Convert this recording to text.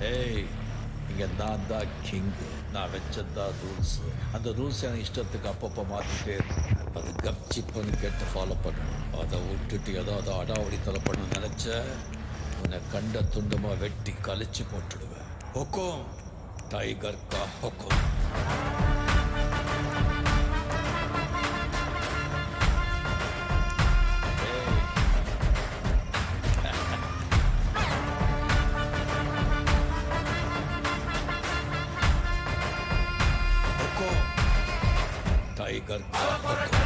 ஏய், இங்க நான் தான் கிங்கு. நான் வச்சதான் ரூல்ஸ். அந்த ரூல்ஸ் எனக்கு இஷ்டத்துக்கு அப்பப்போ மாத்திட்டே இருப்பேன். அது கப்சிப்புன்னு கேட்டு ஃபாலோ பண்ணணும். அதை விட்டுட்டு ஏதாவது அடாவடித்தலை பண்ண நினைச்ச உன்னை கண்ட துண்டமா வெட்டி கழிச்சு போட்டுடுவேன். ஹொக்கோம், டைகர் கா ஹொக்கோம். टाइगर का